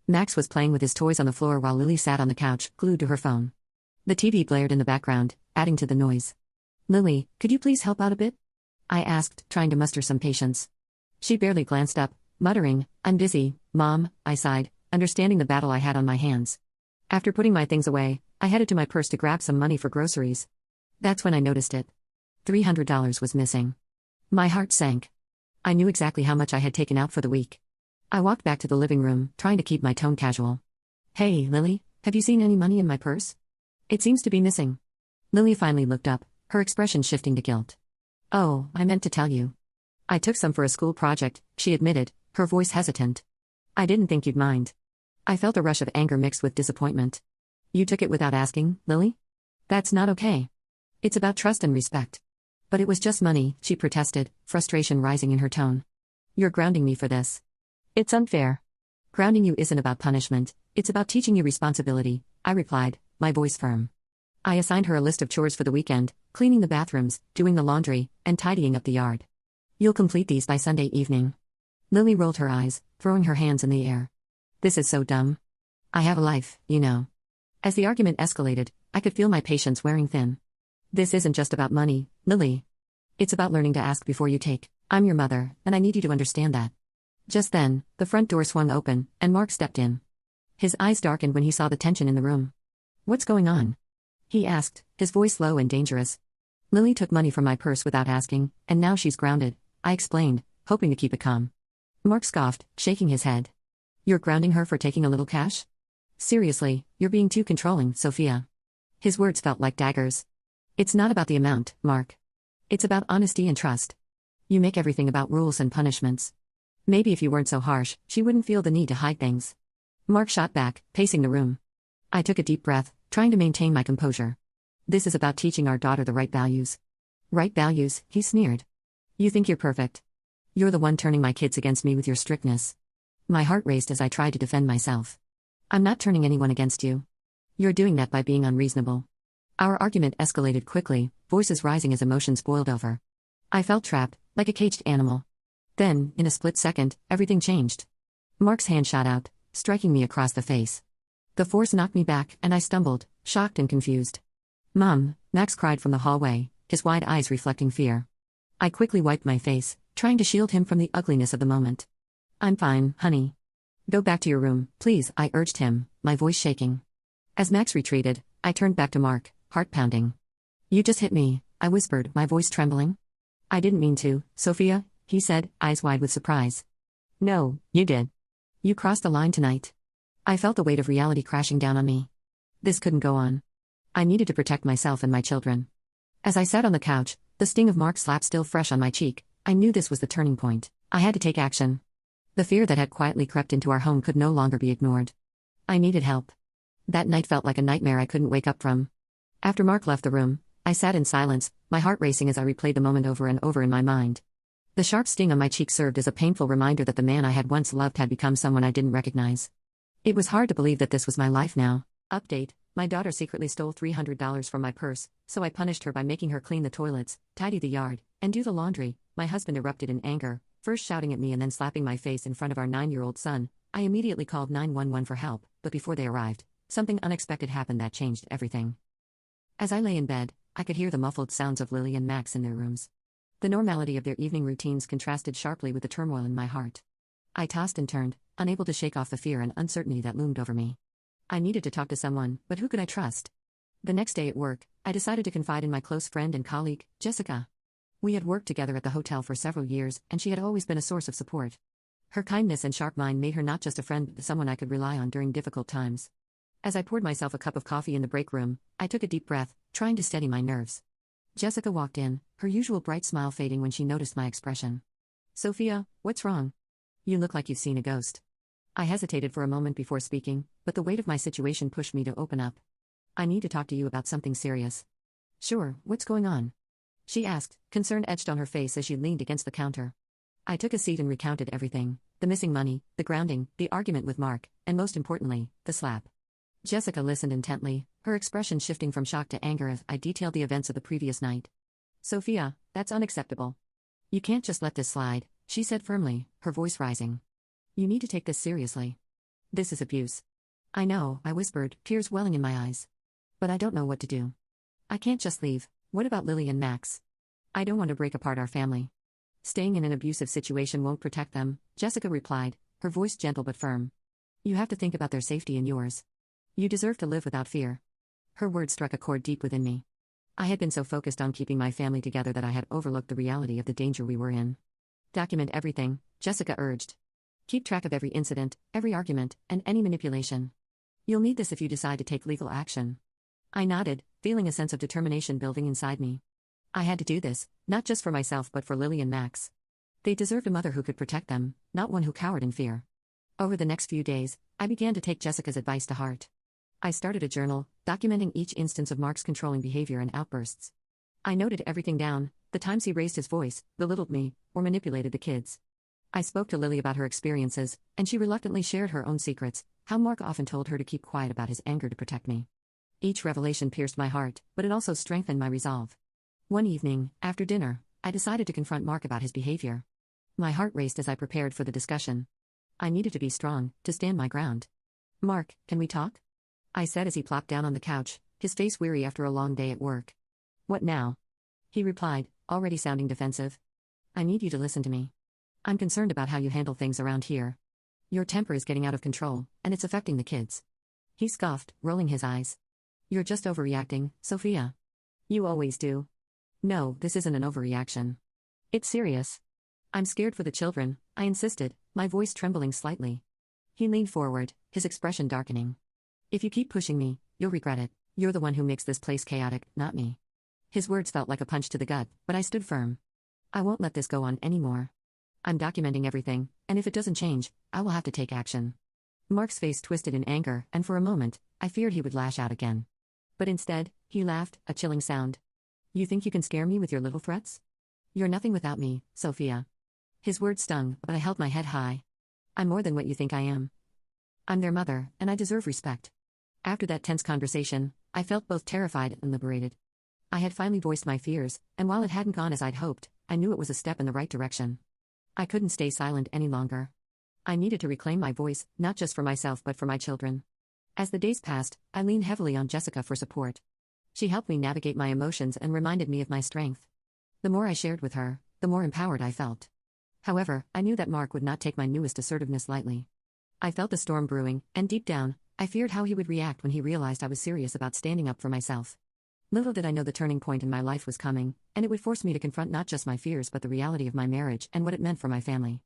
Max was playing with his toys on the floor while Lily sat on the couch, glued to her phone. The TV blared in the background, adding to the noise. "Lily, could you please help out a bit?" I asked, trying to muster some patience. She barely glanced up, muttering, "I'm busy, Mom," I sighed, understanding the battle I had on my hands. After putting my things away, I headed to my purse to grab some money for groceries. That's when I noticed it. $300 was missing. My heart sank. I knew exactly how much I had taken out for the week. I walked back to the living room, trying to keep my tone casual. "Hey, Lily, have you seen any money in my purse? It seems to be missing." Lily finally looked up, her expression shifting to guilt. "Oh, I meant to tell you. I took some for a school project," she admitted, her voice hesitant. "I didn't think you'd mind." I felt a rush of anger mixed with disappointment. "You took it without asking, Lily? That's not okay. It's about trust and respect." "But it was just money," she protested, frustration rising in her tone. "You're grounding me for this. It's unfair." "Grounding you isn't about punishment, it's about teaching you responsibility," I replied, my voice firm. I assigned her a list of chores for the weekend: cleaning the bathrooms, doing the laundry, and tidying up the yard. "You'll complete these by Sunday evening." Lily rolled her eyes, throwing her hands in the air. "This is so dumb. I have a life, you know." As the argument escalated, I could feel my patience wearing thin. "This isn't just about money, Lily. It's about learning to ask before you take. I'm your mother, and I need you to understand that." Just then, the front door swung open, and Mark stepped in. His eyes darkened when he saw the tension in the room. "What's going on?" he asked, his voice low and dangerous. "Lily took money from my purse without asking, and now she's grounded," I explained, hoping to keep it calm. Mark scoffed, shaking his head. "You're grounding her for taking a little cash? Seriously, you're being too controlling, Sophia." His words felt like daggers. "It's not about the amount, Mark. It's about honesty and trust. You make everything about rules and punishments. Maybe if you weren't so harsh, she wouldn't feel the need to hide things." Mark shot back, pacing the room. I took a deep breath, trying to maintain my composure. "This is about teaching our daughter the right values." "Right values?" he sneered. "You think you're perfect. You're the one turning my kids against me with your strictness." My heart raced as I tried to defend myself. "I'm not turning anyone against you. You're doing that by being unreasonable." Our argument escalated quickly, voices rising as emotions boiled over. I felt trapped, like a caged animal. Then, in a split second, everything changed. Mark's hand shot out, striking me across the face. The force knocked me back, and I stumbled, shocked and confused. "Mom," Max cried from the hallway, his wide eyes reflecting fear. I quickly wiped my face, trying to shield him from the ugliness of the moment. "I'm fine, honey. Go back to your room, please," I urged him, my voice shaking. As Max retreated, I turned back to Mark, heart pounding. "You just hit me," I whispered, my voice trembling. "I didn't mean to, Sophia," he said, eyes wide with surprise. "No, you did. You crossed the line tonight." I felt the weight of reality crashing down on me. This couldn't go on. I needed to protect myself and my children. As I sat on the couch, the sting of Mark's slap still fresh on my cheek, I knew this was the turning point. I had to take action. The fear that had quietly crept into our home could no longer be ignored. I needed help. That night felt like a nightmare I couldn't wake up from. After Mark left the room, I sat in silence, my heart racing as I replayed the moment over and over in my mind. The sharp sting on my cheek served as a painful reminder that the man I had once loved had become someone I didn't recognize. It was hard to believe that this was my life now. Update: my daughter secretly stole $300 from my purse, so I punished her by making her clean the toilets, tidy the yard, and do the laundry. My husband erupted in anger, first shouting at me and then slapping my face in front of our 9-year-old son. I immediately called 911 for help, but before they arrived, something unexpected happened that changed everything. As I lay in bed, I could hear the muffled sounds of Lily and Max in their rooms. The normality of their evening routines contrasted sharply with the turmoil in my heart. I tossed and turned, unable to shake off the fear and uncertainty that loomed over me. I needed to talk to someone, but who could I trust? The next day at work, I decided to confide in my close friend and colleague, Jessica. We had worked together at the hotel for several years, and she had always been a source of support. Her kindness and sharp mind made her not just a friend but someone I could rely on during difficult times. As I poured myself a cup of coffee in the break room, I took a deep breath, trying to steady my nerves. Jessica walked in, her usual bright smile fading when she noticed my expression. "Sophia, what's wrong? You look like you've seen a ghost." I hesitated for a moment before speaking, but the weight of my situation pushed me to open up. "I need to talk to you about something serious." "Sure, what's going on?" she asked, concern etched on her face as she leaned against the counter. I took a seat and recounted everything: the missing money, the grounding, the argument with Mark, and most importantly, the slap. Jessica listened intently, her expression shifting from shock to anger as I detailed the events of the previous night. "Sophia, that's unacceptable. You can't just let this slide," she said firmly, her voice rising. "You need to take this seriously. This is abuse. I know, I whispered, tears welling in my eyes. But I don't know what to do. I can't just leave. What about Lily and Max? I don't want to break apart our family. Staying in an abusive situation won't protect them, Jessica replied, her voice gentle but firm. You have to think about their safety and yours. You deserve to live without fear. Her words struck a chord deep within me. I had been so focused on keeping my family together that I had overlooked the reality of the danger we were in. Document everything, Jessica urged. Keep track of every incident, every argument, and any manipulation. You'll need this if you decide to take legal action. I nodded, feeling a sense of determination building inside me. I had to do this, not just for myself but for Lily and Max. They deserved a mother who could protect them, not one who cowered in fear. Over the next few days, I began to take Jessica's advice to heart. I started a journal, documenting each instance of Mark's controlling behavior and outbursts. I noted everything down, the times he raised his voice, belittled me, or manipulated the kids. I spoke to Lily about her experiences, and she reluctantly shared her own secrets, how Mark often told her to keep quiet about his anger to protect me. Each revelation pierced my heart, but it also strengthened my resolve. One evening, after dinner, I decided to confront Mark about his behavior. My heart raced as I prepared for the discussion. I needed to be strong, to stand my ground. Mark, can we talk? I said as he plopped down on the couch, his face weary after a long day at work. What now? He replied, already sounding defensive. I need you to listen to me. I'm concerned about how you handle things around here. Your temper is getting out of control, and it's affecting the kids. He scoffed, rolling his eyes. You're just overreacting, Sophia. You always do. No, this isn't an overreaction. It's serious. I'm scared for the children, I insisted, my voice trembling slightly. He leaned forward, his expression darkening. If you keep pushing me, you'll regret it. You're the one who makes this place chaotic, not me. His words felt like a punch to the gut, but I stood firm. I won't let this go on anymore. I'm documenting everything, and if it doesn't change, I will have to take action. Mark's face twisted in anger, and for a moment, I feared he would lash out again. But instead, he laughed, a chilling sound. You think you can scare me with your little threats? You're nothing without me, Sophia. His words stung, but I held my head high. I'm more than what you think I am. I'm their mother, and I deserve respect. After that tense conversation, I felt both terrified and liberated. I had finally voiced my fears, and while it hadn't gone as I'd hoped, I knew it was a step in the right direction. I couldn't stay silent any longer. I needed to reclaim my voice, not just for myself but for my children. As the days passed, I leaned heavily on Jessica for support. She helped me navigate my emotions and reminded me of my strength. The more I shared with her, the more empowered I felt. However, I knew that Mark would not take my newest assertiveness lightly. I felt a storm brewing, and deep down, I feared how he would react when he realized I was serious about standing up for myself. Little did I know the turning point in my life was coming, and it would force me to confront not just my fears but the reality of my marriage and what it meant for my family.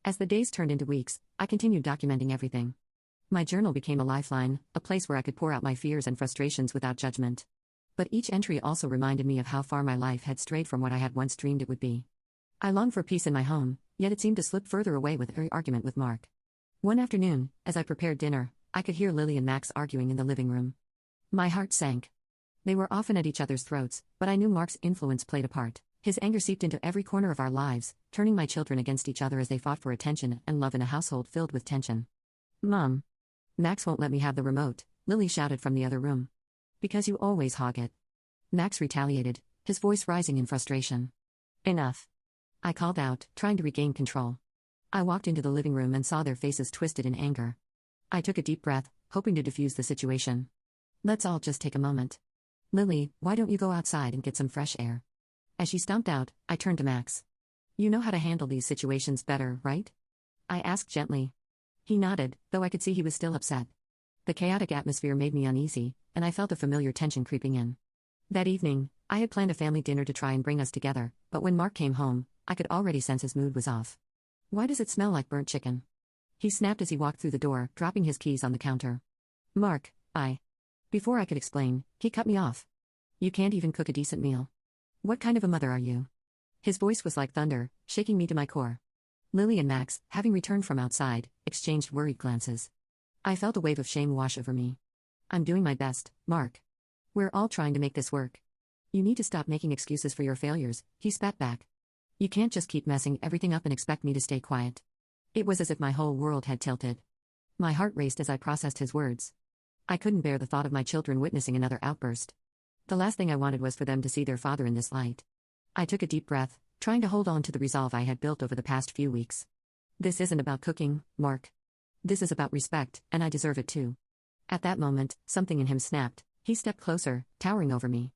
As the days turned into weeks, I continued documenting everything. My journal became a lifeline, a place where I could pour out my fears and frustrations without judgment. But each entry also reminded me of how far my life had strayed from what I had once dreamed it would be. I longed for peace in my home, yet it seemed to slip further away with every argument with Mark. One afternoon, as I prepared dinner, I could hear Lily and Max arguing in the living room. My heart sank. They were often at each other's throats, but I knew Mark's influence played a part. His anger seeped into every corner of our lives, turning my children against each other as they fought for attention and love in a household filled with tension. Mom. Max won't let me have the remote, Lily shouted from the other room. Because you always hog it. Max retaliated, his voice rising in frustration. Enough. I called out, trying to regain control. I walked into the living room and saw their faces twisted in anger. I took a deep breath, hoping to diffuse the situation. Let's all just take a moment. Lily, why don't you go outside and get some fresh air? As she stomped out, I turned to Max. You know how to handle these situations better, right? I asked gently. He nodded, though I could see he was still upset. The chaotic atmosphere made me uneasy, and I felt a familiar tension creeping in. That evening, I had planned a family dinner to try and bring us together, but when Mark came home, I could already sense his mood was off. Why does it smell like burnt chicken? He snapped as he walked through the door, dropping his keys on the counter. Mark, Before I could explain, he cut me off. You can't even cook a decent meal. What kind of a mother are you? His voice was like thunder, shaking me to my core. Lily and Max, having returned from outside, exchanged worried glances. I felt a wave of shame wash over me. I'm doing my best, Mark. We're all trying to make this work. You need to stop making excuses for your failures, he spat back. You can't just keep messing everything up and expect me to stay quiet. It was as if my whole world had tilted. My heart raced as I processed his words. I couldn't bear the thought of my children witnessing another outburst. The last thing I wanted was for them to see their father in this light. I took a deep breath, trying to hold on to the resolve I had built over the past few weeks. This isn't about cooking, Mark. This is about respect, and I deserve it too. At that moment, something in him snapped. He stepped closer, towering over me.